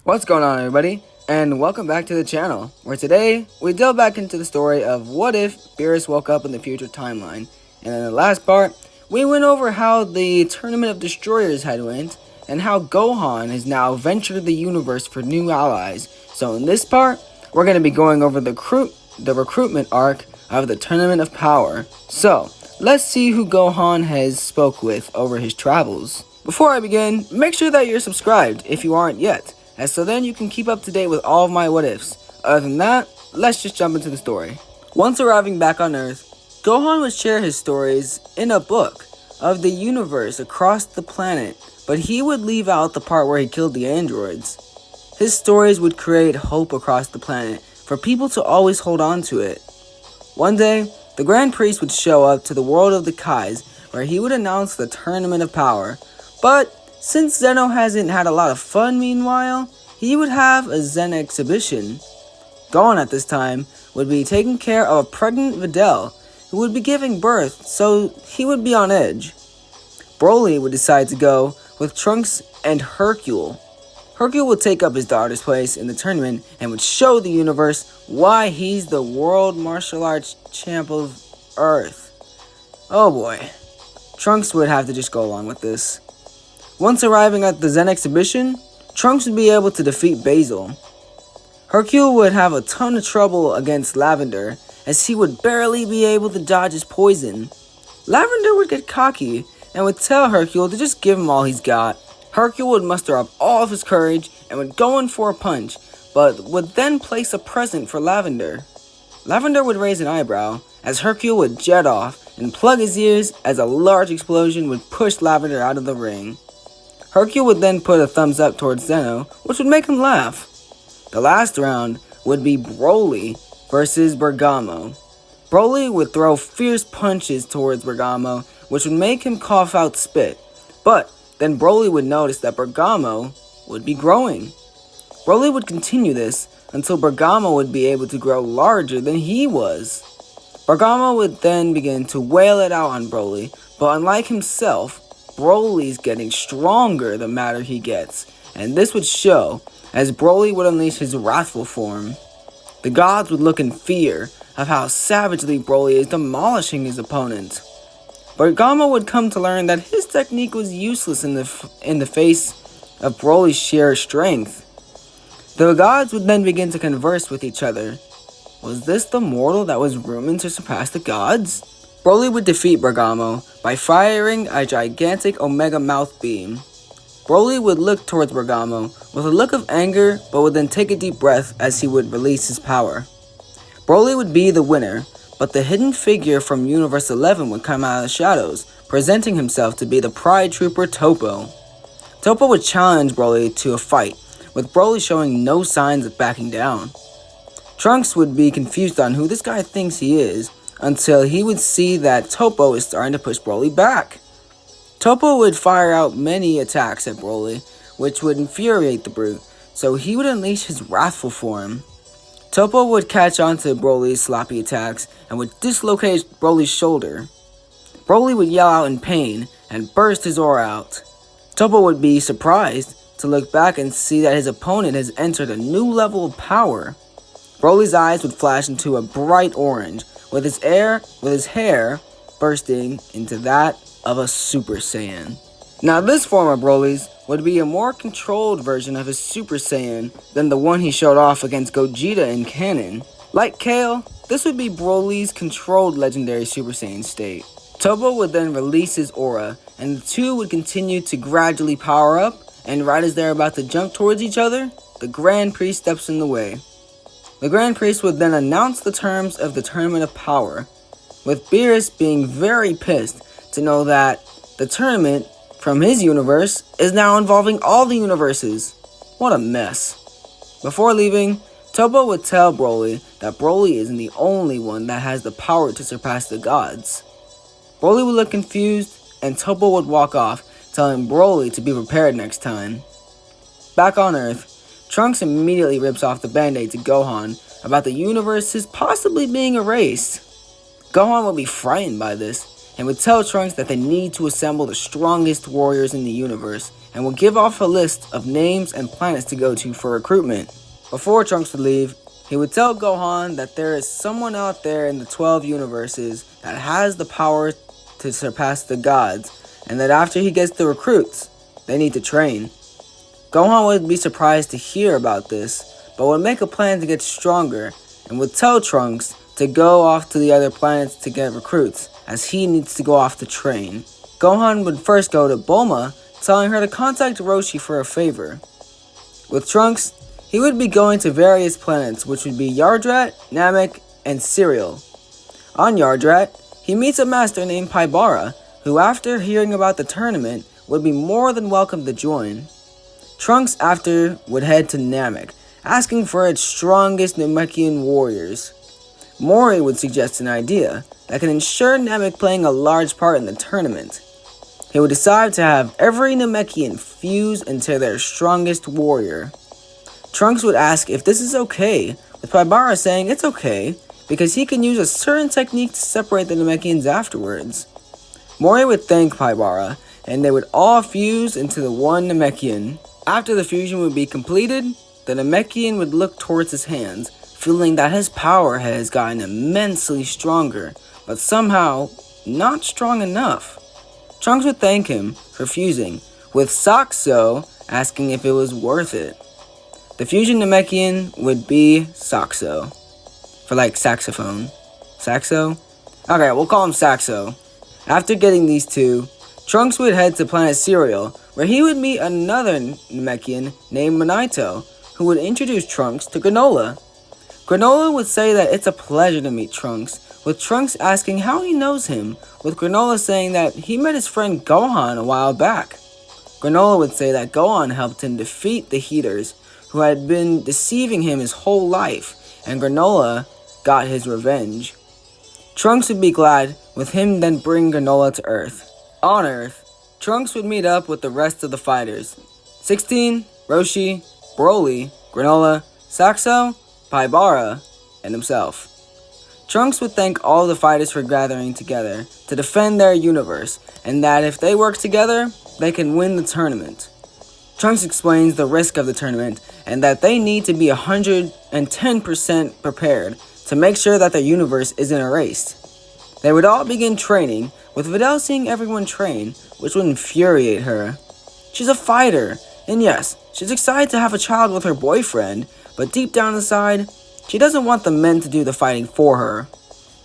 What's going on, everybody, and welcome back to the channel, where today we delve back into the story of what if BEERUS woke up in the future timeline. And in the last part, we went over how the Tournament of Destroyers had went, and how Gohan has now ventured the universe for new allies. So in this part, we're going to be going over the recruitment arc of the Tournament of Power. So, let's see who Gohan has spoke with over his travels. Before I begin, make sure that you're subscribed if you aren't yet, as so then you can keep up to date with all of my what ifs. Other than that, let's just jump into the story. Once arriving back on Earth, Gohan would share his stories in a book of the universe across the planet, but he would leave out the part where he killed the androids. His stories would create hope across the planet for people to always hold on to it. One day, the Grand Priest would show up to the world of the Kais, where he would announce the Tournament of Power, but since Zeno hasn't had a lot of fun meanwhile, he would have a Zen exhibition. Gohan at this time would be taking care of a pregnant Videl who would be giving birth, so he would be on edge. Broly would decide to go with Trunks and Hercule. Hercule would take up his daughter's place in the tournament and would show the universe why he's the world martial arts champ of Earth. Oh boy. Trunks would have to just go along with this. Once arriving at the Zen exhibition, Trunks would be able to defeat Basil. Hercule would have a ton of trouble against Lavender, as he would barely be able to dodge his poison. Lavender would get cocky and would tell Hercule to just give him all he's got. Hercule would muster up all of his courage and would go in for a punch, but would then place a present for Lavender. Lavender would raise an eyebrow, as Hercule would jet off and plug his ears as a large explosion would push Lavender out of the ring. Hercule would then put a thumbs up towards Zeno, which would make him laugh. The last round would be Broly versus Bergamo. Broly would throw fierce punches towards Bergamo, which would make him cough out spit. But then Broly would notice that Bergamo would be growing. Broly would continue this until Bergamo would be able to grow larger than he was. Bergamo would then begin to wail it out on Broly, but unlike himself, Broly's getting stronger the madder he gets, and this would show as Broly would unleash his wrathful form. The gods would look in fear of how savagely Broly is demolishing his opponent. Bergamo would come to learn that his technique was useless in the face of Broly's sheer strength. The gods would then begin to converse with each other. Was this the mortal that was rumored to surpass the gods? Broly would defeat Bergamo by firing a gigantic Omega Mouth Beam. Broly would look towards Bergamo with a look of anger, but would then take a deep breath as he would release his power. Broly would be the winner, but the hidden figure from Universe 11 would come out of the shadows, presenting himself to be the Pride Trooper Toppo. Toppo would challenge Broly to a fight, with Broly showing no signs of backing down. Trunks would be confused on who this guy thinks he is, until he would see that Toppo is starting to push Broly back. Toppo would fire out many attacks at Broly, which would infuriate the brute, so he would unleash his wrathful form. Toppo would catch on to Broly's sloppy attacks and would dislocate Broly's shoulder. Broly would yell out in pain and burst his aura out. Toppo would be surprised to look back and see that his opponent has entered a new level of power. Broly's eyes would flash into a bright orange, with his hair bursting into that of a Super Saiyan. Now this form of Broly's would be a more controlled version of his Super Saiyan than the one he showed off against Gogeta in canon. Like Kale, this would be Broly's controlled legendary Super Saiyan state. Toppo would then release his aura, and the two would continue to gradually power up, and right as they're about to jump towards each other, the Grand Priest steps in the way. The Grand Priest would then announce the terms of the Tournament of Power, with BEERUS being very pissed to know that the tournament from his universe is now involving all the universes. What a mess. Before leaving, Toppo would tell Broly that Broly isn't the only one that has the power to surpass the gods. Broly would look confused, and Toppo would walk off, telling Broly to be prepared next time. Back on Earth, Trunks immediately rips off the band-aid to Gohan about the universes possibly being erased. Gohan would be frightened by this, and would tell Trunks that they need to assemble the strongest warriors in the universe, and would give off a list of names and planets to go to for recruitment. Before Trunks would leave, he would tell Gohan that there is someone out there in the 12 universes that has the power to surpass the gods, and that after he gets the recruits, they need to train. Gohan would be surprised to hear about this, but would make a plan to get stronger, and would tell Trunks to go off to the other planets to get recruits, as he needs to go off to train. Gohan would first go to Bulma, telling her to contact Roshi for a favor. With Trunks, he would be going to various planets, which would be Yardrat, Namek, and Cereal. On Yardrat, he meets a master named Paibara, who after hearing about the tournament, would be more than welcome to join. Trunks after would head to Namek, asking for its strongest Namekian warriors. Mori would suggest an idea that can ensure Namek playing a large part in the tournament. He would decide to have every Namekian fuse into their strongest warrior. Trunks would ask if this is okay, with Paibara saying it's okay, because he can use a certain technique to separate the Namekians afterwards. Mori would thank Paibara, and they would all fuse into the one Namekian. After the fusion would be completed, the Namekian would look towards his hands, feeling that his power has gotten immensely stronger, but somehow not strong enough. Trunks would thank him for fusing, with Saxo asking if it was worth it. The fusion Namekian would be Saxo, for like saxophone. Saxo? Okay, we'll call him Saxo. After getting these two, Trunks would head to planet Cereal, where he would meet another Namekian named Monito, who would introduce Trunks to Granola. Granola would say that it's a pleasure to meet Trunks, with Trunks asking how he knows him, with Granola saying that he met his friend Gohan a while back. Granola would say that Gohan helped him defeat the Heaters, who had been deceiving him his whole life, and Granola got his revenge. Trunks would be glad, with him then bring Granola to Earth. On Earth, Trunks would meet up with the rest of the fighters. 16, Roshi, Broly, Granola, Saxo, Paibara, and himself. Trunks would thank all the fighters for gathering together to defend their universe, and that if they work together, they can win the tournament. Trunks explains the risk of the tournament, and that they need to be 110% prepared to make sure that their universe isn't erased. They would all begin training, with Videl seeing everyone train, which would infuriate her. She's a fighter, and yes, she's excited to have a child with her boyfriend, but deep down inside, she doesn't want the men to do the fighting for her.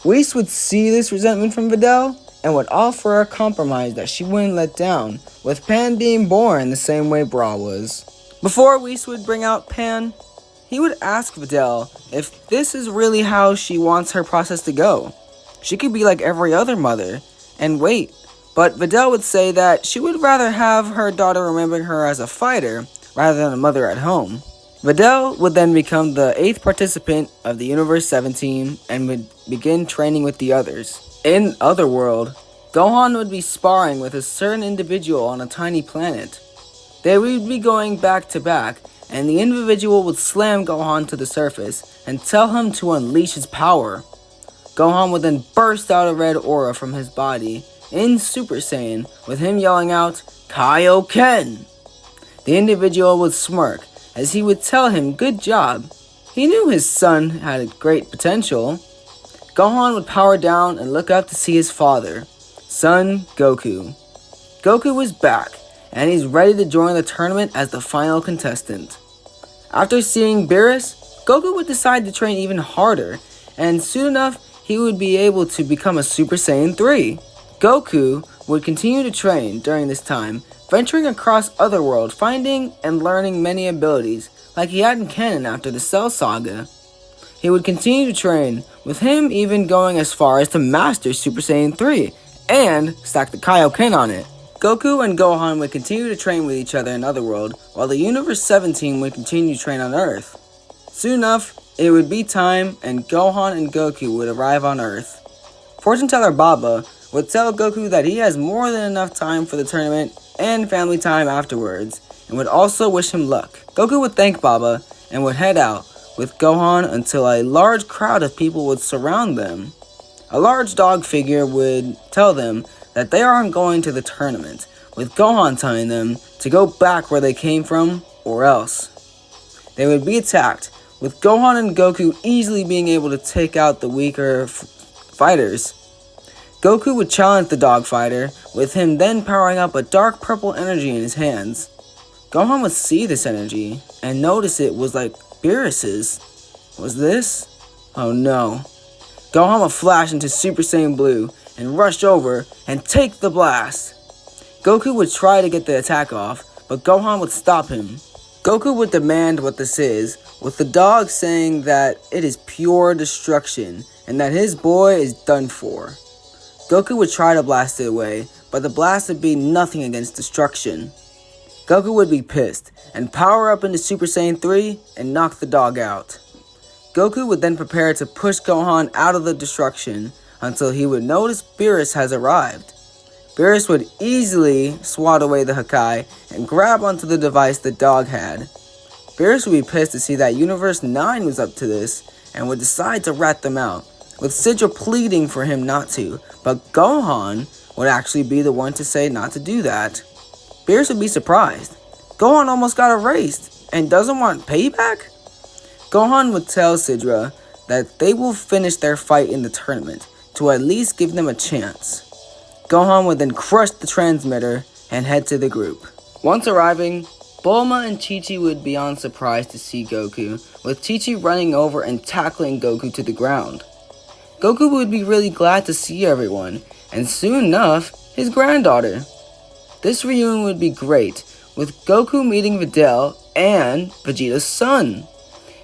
Whis would see this resentment from Videl, and would offer a compromise that she wouldn't let down, with Pan being born the same way Bra was. Before Whis would bring out Pan, he would ask Videl if this is really how she wants her process to go. She could be like every other mother, and wait, but Videl would say that she would rather have her daughter remembering her as a fighter, rather than a mother at home. Videl would then become the 8th participant of the Universe 17, and would begin training with the others. In Otherworld, Gohan would be sparring with a certain individual on a tiny planet. They would be going back to back, and the individual would slam Gohan to the surface, and tell him to unleash his power. Gohan would then burst out a red aura from his body, in Super Saiyan, with him yelling out, Kaioken! The individual would smirk, as he would tell him good job. He knew his son had great potential. Gohan would power down and look up to see his father, son Goku. Goku was back, and he's ready to join the tournament as the final contestant. After seeing BEERUS, Goku would decide to train even harder, and soon enough, he would be able to become a Super Saiyan 3. Goku would continue to train during this time, venturing across Otherworld, finding and learning many abilities, like he had in canon after the Cell Saga. He would continue to train, with him even going as far as to master Super Saiyan 3, and stack the Kaioken on it. Goku and Gohan would continue to train with each other in Otherworld, while the Universe 17 would continue to train on Earth. Soon enough, it would be time, and Gohan and Goku would arrive on Earth. Fortune teller Baba would tell Goku that he has more than enough time for the tournament and family time afterwards, and would also wish him luck. Goku would thank Baba, and would head out with Gohan until a large crowd of people would surround them. A large dog figure would tell them that they aren't going to the tournament, with Gohan telling them to go back where they came from or else. They would be attacked, with Gohan and Goku easily being able to take out the weaker fighters. Goku would challenge the dog fighter, with him then powering up a dark purple energy in his hands. Gohan would see this energy and notice it was like BEERUS's. Was this? Oh no. Gohan would flash into Super Saiyan Blue and rush over and take the blast. Goku would try to get the attack off, but Gohan would stop him. Goku would demand what this is, with the dog saying that it is pure destruction and that his boy is done for. Goku would try to blast it away, but the blast would be nothing against destruction. Goku would be pissed and power up into Super Saiyan 3 and knock the dog out. Goku would then prepare to push Gohan out of the destruction until he would notice BEERUS has arrived. BEERUS would easily swat away the Hakai and grab onto the device the dog had. BEERUS would be pissed to see that Universe 9 was up to this and would decide to rat them out, with Sidra pleading for him not to, but Gohan would actually be the one to say not to do that. BEERUS would be surprised. Gohan almost got erased and doesn't want payback? Gohan would tell Sidra that they will finish their fight in the tournament to at least give them a chance. Gohan would then crush the transmitter and head to the group. Once arriving, Bulma and Chi-Chi would be on surprise to see Goku, with Chi-Chi running over and tackling Goku to the ground. Goku would be really glad to see everyone, and soon enough, his granddaughter. This reunion would be great, with Goku meeting Videl and Vegeta's son.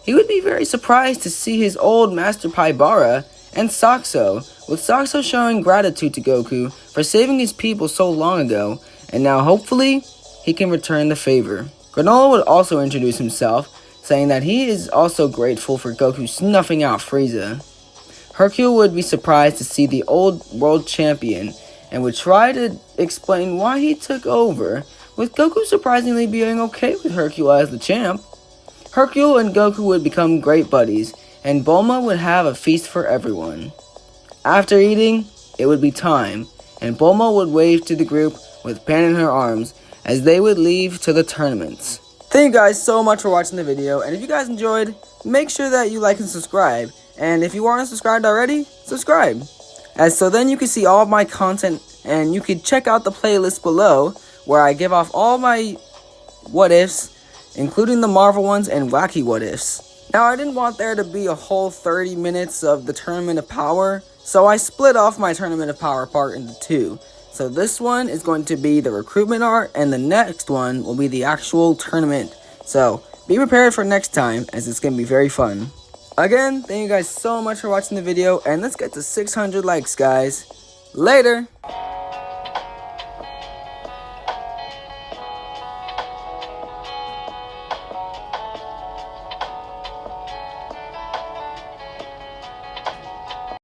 He would be very surprised to see his old Master Paibara and Saxo, with Saxo showing gratitude to Goku for saving his people so long ago, and now hopefully, he can return the favor. Granola would also introduce himself, saying that he is also grateful for Goku snuffing out Frieza. Hercule would be surprised to see the old world champion and would try to explain why he took over, with Goku surprisingly being okay with Hercule as the champ. Hercule and Goku would become great buddies, and Bulma would have a feast for everyone. After eating, it would be time, and Bulma would wave to the group with Pan in her arms as they would leave to the tournaments. Thank you guys so much for watching the video, and if you guys enjoyed, make sure that you like and subscribe. And if you aren't subscribed already, subscribe. As so then you can see all of my content, and you can check out the playlist below where I give off all my what ifs, including the Marvel ones and wacky what ifs. Now I didn't want there to be a whole 30 minutes of the Tournament of Power, so I split off my Tournament of Power part into two. So this one is going to be the recruitment art, and the next one will be the actual tournament. So be prepared for next time, as it's going to be very fun. Again, thank you guys so much for watching the video, and let's get to 600 likes, guys. Later!